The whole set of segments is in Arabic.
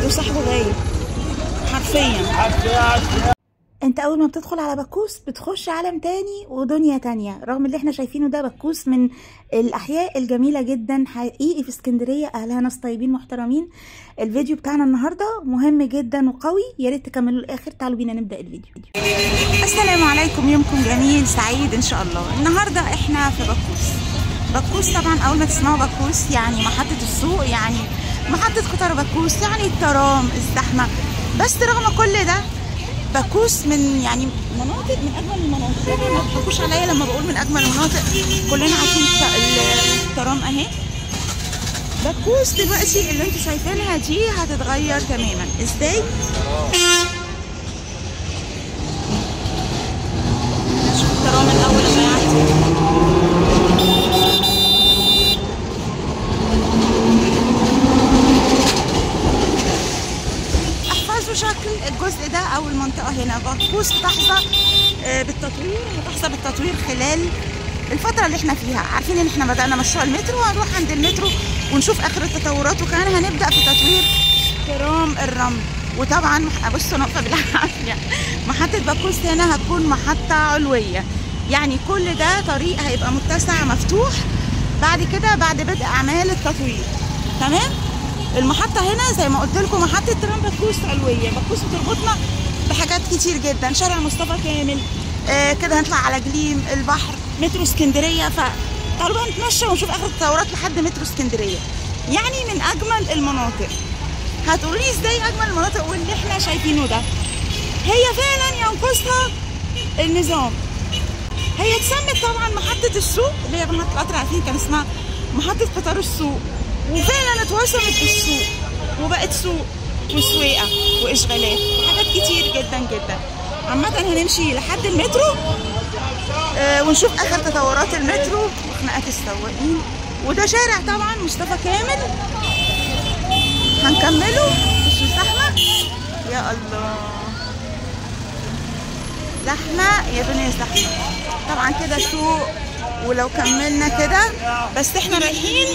وصاحبه غايب حرفيا. انت اول ما بتدخل على بكوس بتخش عالم تاني ودنيا تانية، رغم اللي احنا شايفينه ده بكوس من الاحياء الجميلة جدا حقيقي في اسكندرية، اهلها ناس طيبين محترمين. الفيديو بتاعنا النهاردة مهم جدا وقوي، يا ريت تكملوا الاخر. تعالوا بينا نبدأ الفيديو. السلام عليكم، يومكم جميل سعيد ان شاء الله. النهاردة احنا في بكوس طبعا اول ما تسمعوا بكوس يعني محطة السوق، يعني محطة قطار بكوس، يعني الترام، الزحمة. بس رغم كل ده بكوس من يعني مناطق من اجمل المناطق، يعني ما تضحكوش عليا لما بقول من اجمل المناطق، كلنا عارفين الترام اهي. بكوس دلوقتي اللي انتوا شايفينها دي هتتغير تماما. ازاي؟ نشوف الترام الاول لما يعدي. شكل الجزء ده او المنطقه هنا. بكوس بتحظى بالتطوير خلال الفتره اللي احنا فيها. عارفين ان احنا بدانا مشروع المترو، هنروح عند المترو ونشوف اخر التطورات، وكمان هنبدا في تطوير ترام الرمل. وطبعا بصوا نقطه بالعافيه، محطه بكوس هنا هتكون محطه علويه، يعني كل ده طريق هيبقى متسع مفتوح بعد كده بعد بدء اعمال التطوير. تمام. المحطة هنا زي ما قلت لكم محطة ترام بكوس علوية. بكوس بتربطنا بحاجات كتير جدا، شارع مصطفى كامل، كده هنطلع على جليم، البحر، مترو اسكندرية. فتعالوا بقى نتمشى ونشوف اخر التطورات لحد مترو اسكندرية. يعني من اجمل المناطق. هتقولوا لي ازاي اجمل المناطق واللي احنا شايفينه ده؟ هي فعلا ينقصها النظام. هي اتسمت طبعا محطة السوق اللي هي محطة القطر، عارفين كان اسمها محطة قطار السوق، وفعلا اتوصلت بالسوق وبقت سوق وسويقه واشغالات وحاجات كتير جدا جدا. عامه هنمشي لحد المترو ونشوف اخر تطورات المترو وخناقات السواقين. وده شارع طبعا مصطفى كامل هنكمله. بصوا الزحمه، يا الله زحمه يا دنيا زحمه. طبعا كده سوق، ولو كملنا كده بس احنا رايحين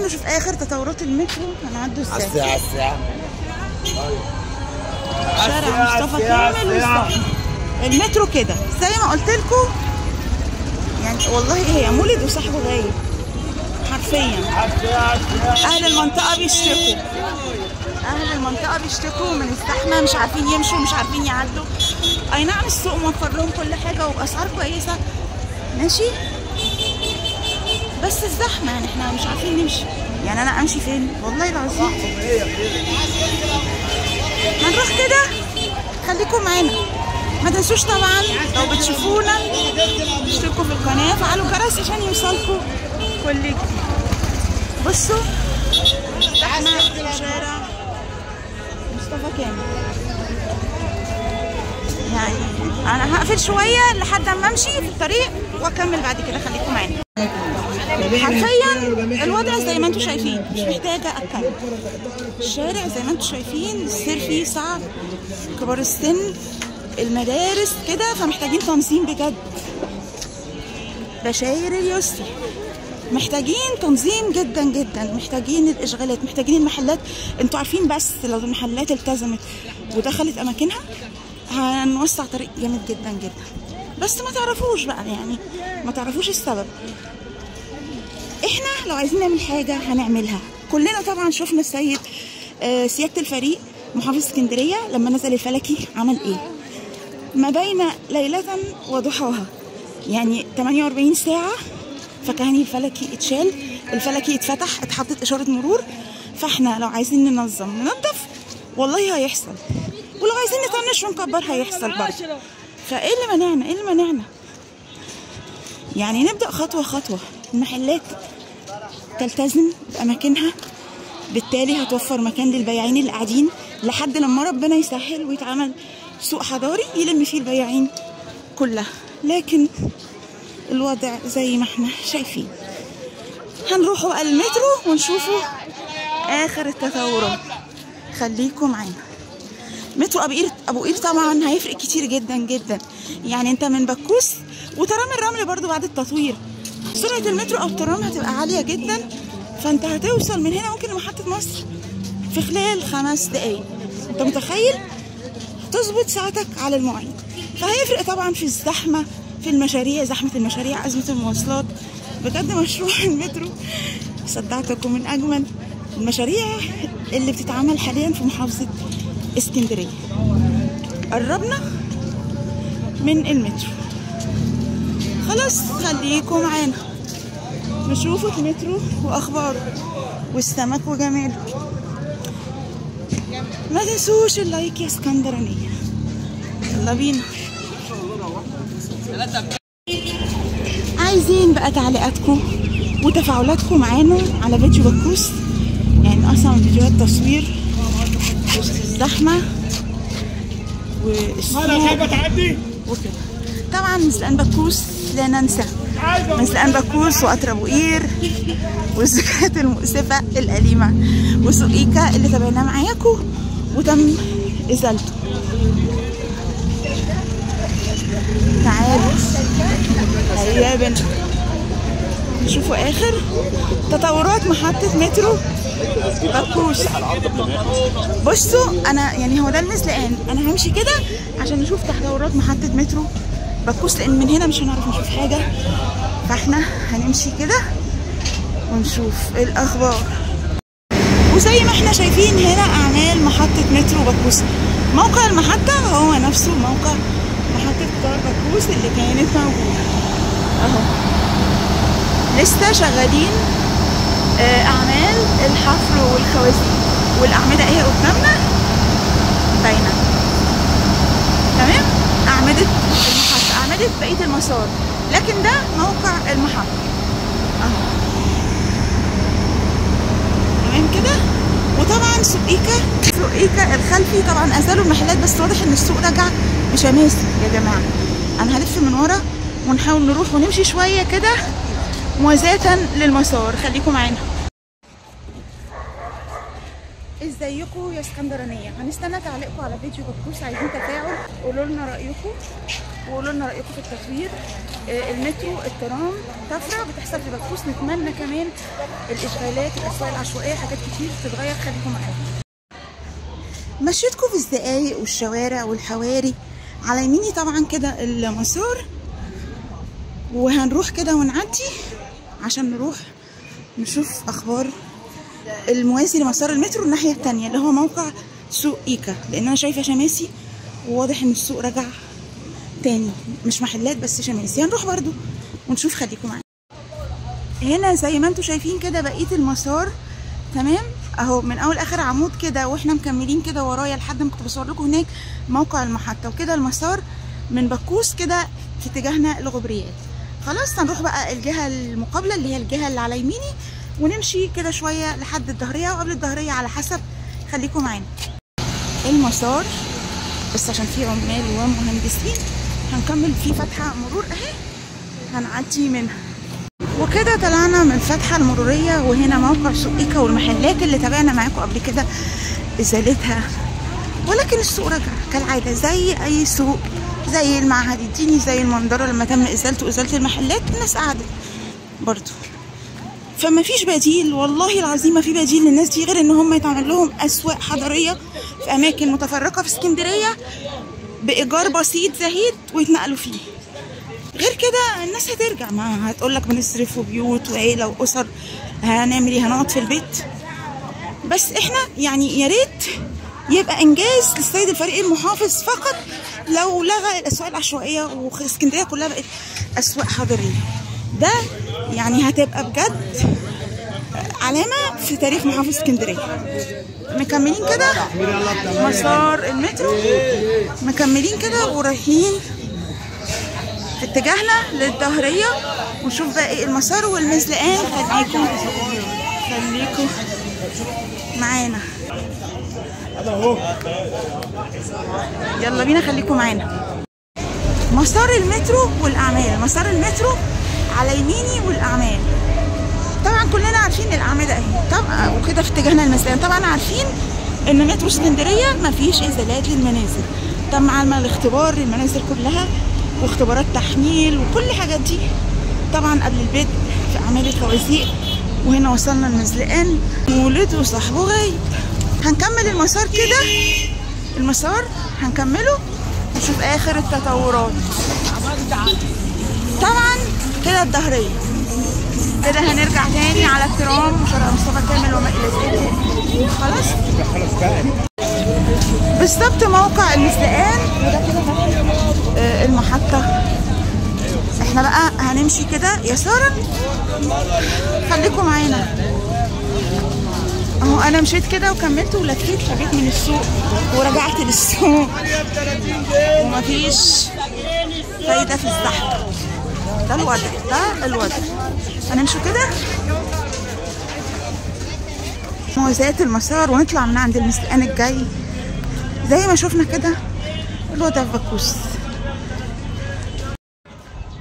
نشوف اخر تطورات المترو. هنعدوا ازاي؟ شارع مصطفى كامل والزحمه. المترو كده زي ما قلت لكم، يعني والله هي مولد وصاحبه غايب حرفيا. اهل المنطقه بيشتكوا من الزحمه، مش عارفين يمشوا، مش عارفين يعدوا. اي نعم السوق موفر لهم كل حاجه وباسعار كويسه، ماشي، بس الزحمه يعني احنا مش عارفين نمشي. يعني انا امشي فين والله العظيم؟ هنروح كده، خليكم معانا. ما تنسوش طبعا لو بتشوفونا اشتركوا في القناه، فعلوا الجرس عشان يوصلكم كل جديد. بصوا زحمه شارع مصطفى كامل. يعني انا هقفل شويه لحد اما امشي في الطريق واكمل بعد كده، خليكم معانا. حرفيا الوضع زي ما انتم شايفين، مش محتاجه اتكلم. الشارع زي ما انتم شايفين السير فيه صعب، كبار السن، المدارس كده، فمحتاجين تنظيم بجد. بشاير اليسري محتاجين تنظيم جدا جدا، محتاجين الاشغالات، محتاجين المحلات. انتوا عارفين بس لو المحلات التزمت ودخلت اماكنها هنوسع طريق جامد جدا جدا. بس ما تعرفوش بقى، يعني ما تعرفوش السبب. احنا لو عايزين نعمل حاجه هنعملها. كلنا طبعا شفنا سياده الفريق محافظ اسكندريه لما نزل الفلكي عمل ايه؟ ما بين ليله وضحاها، يعني 48 ساعه فكان الفلكي اتشال، الفلكي اتفتح، اتحطت اشاره مرور. فاحنا لو عايزين ننظف والله هيحصل، ولو عايزين نطنش ونكبر هيحصل برضه. فايه اللي منعنا؟ يعني نبدا خطوه خطوه. المحلات تلتزم باماكنها، بالتالي هتوفر مكان للبياعين اللي قاعدين لحد لما ربنا يسهل ويتعمل سوق حضاري يلم فيه البياعين كلها. لكن الوضع زي ما احنا شايفين. هنروحوا بقى المترو ونشوفوا اخر التطورات، خليكم معانا. مترو ابو قير طبعا هيفرق كتير جدا جدا. يعني انت من بكوس وترام الرمل برضو بعد التطوير سرعه المترو او الترام هتبقى عاليه جدا، فانت هتوصل من هنا ممكن لمحطه مصر في خلال 5 دقايق. انت متخيل؟ تظبط ساعتك على المواعيد، فهيفرق طبعا في الزحمه، في المشاريع، زحمه المشاريع، ازمه المواصلات. بجد مشروع المترو صدقتكم من اجمل المشاريع اللي بتتعمل حاليا في محافظه اسكندريه. قربنا من المترو خلاص، خليكم معانا نشوفوا المترو واخباره والسمك وجماله. ما تنسوش اللايك يا اسكندرانيه. يلا بينا. عايزين بقى تعليقاتكم وتفاعلاتكم معانا على فيديو بكوس، يعني اصلا فيديوهات تصوير وسط الزحمه والسوق وكده. طبعا مزلقان بكوس لا ننسى، مزلقان بكوس وقطر ابو قير والذكريات المؤسفه الاليمه وسوقيكا اللي تابعناه معاكم وتم ازالته. تعالوا هيا بنا نشوفوا اخر تطورات محطه مترو بكوس. بصوا انا يعني هو ده المزلقان، انا همشي كده عشان نشوف تطورات محطه مترو بكوس، لان من هنا مش هنعرف نشوف حاجه، فاحنا هنمشي كده ونشوف الاخبار. وزي ما احنا شايفين هنا اعمال محطه مترو بكوس. موقع المحطه هو نفسه موقع محطه قطار بكوس اللي كانت موجوده اهو. لسه شغالين اعمال الحفر والخوازيق، والاعمده اهي قدامنا باينه تمام. اعمده المحطه، اعمده بقيه المسار، لكن ده موقع المحطه اهو تمام كده. وطبعا سوقيكا الخلفي طبعا ازالوا المحلات، بس واضح ان السوق رجع بشماسي يا جماعه. انا هلف من ورا ونحاول نروح ونمشي شويه كده موازاة للمسار. خليكم معانا. ازيكم يا اسكندرانيه؟ هنستنى تعليقكم على فيديو بكوس، عايزين تفاعل، قولوا لنا رايكم وقولوا لنا رايكم في التصوير. المترو الترام طفره بتحصل في بكوس، نتمنى كمان الاشغالات، الاسواق العشوائيه، حاجات كتير تتغير. خليكم معانا. مشيتكم في الزقايق والشوارع والحواري، على يميني طبعا كده المسار، وهنروح كده ونعدي عشان نروح نشوف اخبار الموازي لمسار المترو الناحيه التانيه اللي هو موقع سوق ايكا، لان انا شايفه شماسي وواضح ان السوق رجع تاني، مش محلات بس شماسي. هنروح برضو ونشوف. خليكم معانا. هنا زي ما انتم شايفين كده بقيه المسار تمام اهو، من اول اخر عمود كده واحنا مكملين كده ورايا لحد ما كنت بصور لكم هناك موقع المحطه، وكده المسار من بكوس كده في اتجاهنا الغبريات. خلاص هنروح بقى الجهه المقابله اللي هي الجهه اللي على يميني، ونمشي كده شويه لحد الظهريه وقبل الظهريه على حسب. خليكم معانا. المسار بس عشان فيه عمال ومهندسين هنكمل فيه فتحه مرور اهي هنعدي منها، وكده طلعنا من الفتحه المروريه. وهنا موقع سوقيكا والمحلات اللي تابعنا معاكم قبل كده ازالتها، ولكن السوق رجع كالعاده زي اي سوق، زي المعهد الديني، زي المنظره لما تم ازالته، ازاله المحلات الناس قعدت برضو. فما فيش بديل، والله العظيم ما في بديل للناس دي غير ان هم يتعمل لهم اسواق حضريه في اماكن متفرقه في اسكندريه بايجار بسيط زهيد ويتنقلوا فيه. غير كده الناس هترجع، ما هتقول لك بنصرف وبيوت وعيله واسر، هنعمل ايه؟ هنقعد في البيت. بس احنا يعني يا ريت يبقى انجاز للسيد الفريق المحافظ فقط لو لغى الاسواق العشوائيه واسكندريه كلها بقت اسواق حضريه. ده يعني هتبقى بجد علامه في تاريخ محافظه اسكندريه. مكملين كده مسار المترو، مكملين كده ورايحين في اتجاهنا للظهريه، ونشوف باقي المسار والمزلقان. خليكم معانا. يلا بينا خليكم معانا. مسار المترو والاعمال، مسار المترو على يميني والاعمال. طبعا كلنا عارفين الاعمده اهي طبعا، وكده في اتجاهنا للمزلقان. طبعا عارفين ان مترو اسكندريه مفيش ازالات للمنازل، تم عمل اختبار للمنازل كلها واختبارات تحميل وكل الحاجات دي طبعا قبل البدء في اعمال الخوازيق. وهنا وصلنا المزلقان، مولد وصاحبه غايب. هنكمل المسار كده، المسار هنكمله نشوف اخر التطورات. طبعا كده الظهريه، كده هنرجع تاني على الترام وشارع مصطفى كامل وما الى ذلك. خلاص بالظبط موقع المزلقان، وده كده المحطه. احنا بقى هنمشي كده يسارا، خليكم معانا اهو. انا مشيت كده وكملت ولفيت، فجيت من السوق ورجعت للسوق ومفيش فايده في الزحمه. ده الوضع، ده الوضع. هنمشي كده موازات المسار ونطلع من عند المزلقان الجاي زي ما شفنا كده الوضع في بكوس.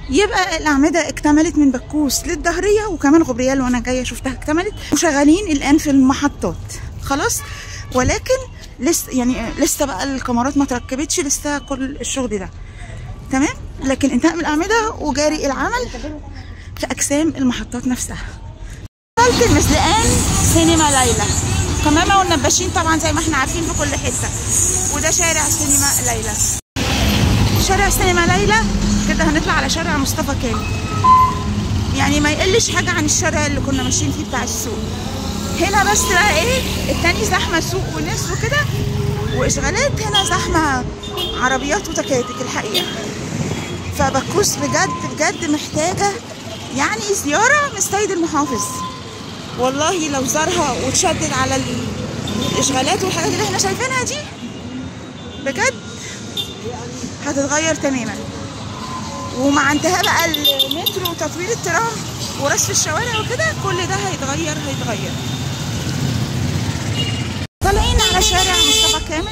يبقى الأعمدة اكتملت من بكوس للظهرية، وكمان غبريال وانا جاية شفتها اكتملت، وشغالين الآن في المحطات خلاص. ولكن لسه بقى الكاميرات ما تركبتش، لسه كل الشغل ده تمام. لكن انتهى من الأعمدة وجاري العمل في أجسام المحطات نفسها. وصلت المزلقان سينما ليلى، قمامة والنباشين طبعا زي ما احنا عارفين في كل حتة. وده شارع سينما ليلى. شارع سينما ليلى كده هنطلع على شارع مصطفى كامل، يعني ما يقلش حاجة عن الشارع اللي كنا ماشيين فيه بتاع السوق. هنا بس بقى ايه التاني زحمة سوق وناس وكده واشغالات، هنا زحمة عربيات وتكاتك الحقيقة. فبكوس بجد بجد محتاجة يعني زيارة من السيد المحافظ. والله لو زارها وتشدد على الاشغالات والحاجات اللي احنا شايفينها دي بجد هتتغير تماما. ومع انتهاء بقى المترو وتطوير الترام ورصف الشوارع وكده كل ده هيتغير. طالعين على شارع مصطفى كامل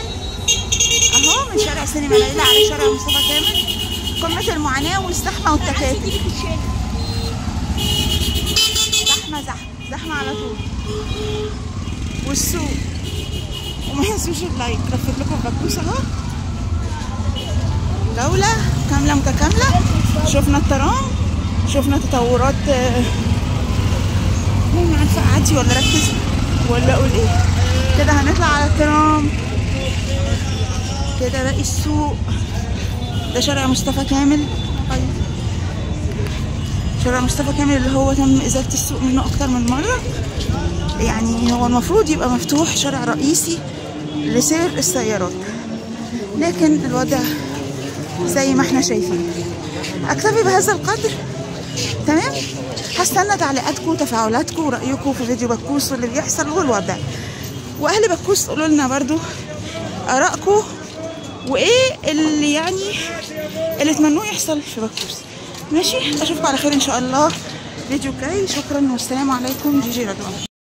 اهو، من شارع سينما ليلى على شارع مصطفى كامل، قمة المعاناة والزحمة والتكاتك. زحمة على طول، والسوق. وما تنسوش اللايك. لفت لكم بكوس اهو، جولة كاملة متكاملة. شفنا الترام، شفنا تطورات. مش عارفة اعدي ولا اركز ولا اقول ايه. كده هنطلع على الترام، كده باقي السوق. ده شارع مصطفى كامل. شارع مصطفى كامل اللي هو تم ازالة السوق منه اكتر من مرة، يعني هو المفروض يبقى مفتوح شارع رئيسي لسير السيارات، لكن الوضع زي ما احنا شايفين. اكتفي بهذا القدر تمام. هستنى تعليقاتكم وتفاعلاتكم ورأيكم في فيديو بكوس واللي بيحصل والوضع. واهل بكوس قولوا لنا برضو ارائكم وايه اللي يعني اللي تمنوه يحصل في بكوس. ماشي، اشوفكم على خير ان شاء الله فيديو جاي. شكرا والسلام عليكم. جيجي رضوان.